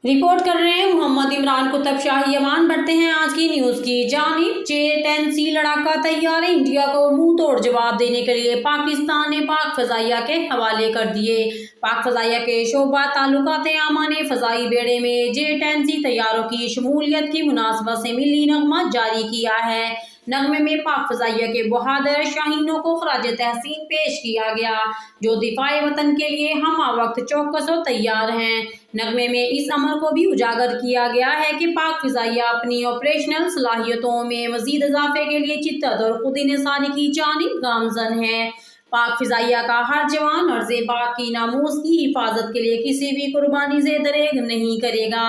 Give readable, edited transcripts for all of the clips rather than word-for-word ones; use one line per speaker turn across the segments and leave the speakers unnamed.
Report कर रहे हैं मोहम्मद इमरान कुतुब शाही। अमान बढ़ते हैं आज की न्यूज की जानिब। J-10C लड़ाका तैयार है। इंडिया को मुंह तोड़ जवाब देने के लिए पाकिस्तान ने पाक फजाइया के हवाले कर दिए। पाक फजाइया के शोबा ताल्लुकात आमा ने फजाई बेड़े में J-10C तैयारों की शमूलियत की मुनासबत से मिली नगमा जारी किया है। नगमे में पाक फजाइया के बहादुर शाहीनों को खराज तहसीन पेश किया गया, जो दिफाए वतन के लिए हम वक्त चौकस और तैयार हैं। नगमे में इस अमर को भी उजागर किया गया है कि पाक फिजाइया अपनी ऑपरेशनल सलाहियतों में मजीद इजाफे के लिए चिद्दत और खुद इंसानी की जानिब गामजन है। पाक फिजाइया का हर जवान अर्ज़े पाक की नामूस की हिफाजत के लिए किसी भी कुर्बानी से दरेग नहीं करेगा।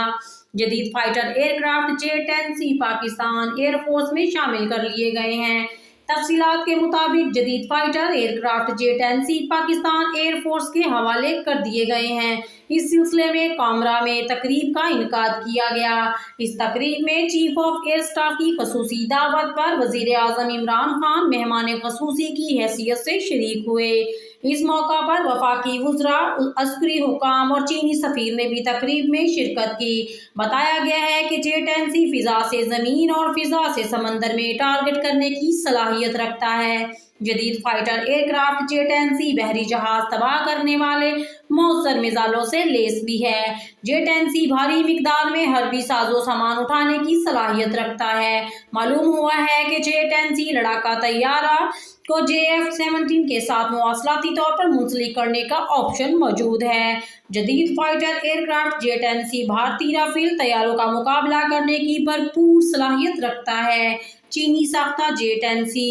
जदीद fighter aircraft J-10C Pakistan air force में शामिल कर लिए गए हैं। तफसीलात के मुताबिक जदीद fighter aircraft J-10C Pakistan air force के हवाले कर दिए गए हैं। इस सिलसिले में कामरा में तकरीब का इनकाद किया गया। इस तकरीब में चीफ ऑफ एयर स्टाफ की खसूसी दावत पर वजीर आजम इमरान खान मेहमान खसूसी की हैसियत से शरीक हुए। इस मौका पर वफाकी वुज़रा, अस्करी हुकाम और चीनी सफीर ने भी तकरीब में शिरकत की। बताया गया है कि J-10C फिजा से जमीन और फिजा से समंदर में टारगेट करने की सलाहियत रखता है। जदीद फाइटर एयरक्राफ्ट J-10C बहरी जहाज तबाह करने वाले मौसर मिसाइलों से लेस भी है। J-10C भारी मिकदार में हरबी साजो सामान उठाने की सलाहियत रखता है। मालूम हुआ है कि J-10C लड़ाका तैयारा को JF-17 के साथ मवासलाती तौर पर मुंसलिक करने का ऑप्शन मौजूद है। जदीद फाइटर एयरक्राफ्ट J-10C भारतीय राफेल तैयारों का मुकाबला करने की भरपूर सलाहियत रखता है। चीनी साख्ता J-10C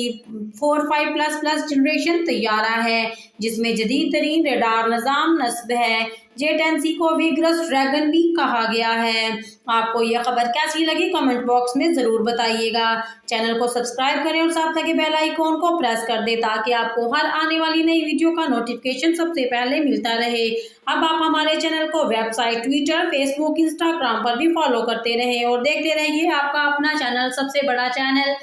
45++ जनरेशन तैयारा है, जिसमें जदीद तरीन रेडार निज़ाम नस्ब है। J-10C को विग्रस ड्रैगन भी कहा गया है। आपको यह खबर कैसी लगी कमेंट बॉक्स में ज़रूर बताइएगा। चैनल को सब्सक्राइब करें और साथ लगे बेल आइकॉन को प्रेस कर दें ताकि आपको हर आने वाली नई वीडियो का नोटिफिकेशन सबसे पहले मिलता रहे। अब आप हमारे चैनल को वेबसाइट, ट्विटर, फेसबुक, इंस्टाग्राम पर भी फॉलो करते रहें और देखते रहिए आपका अपना चैनल, सबसे बड़ा चैनल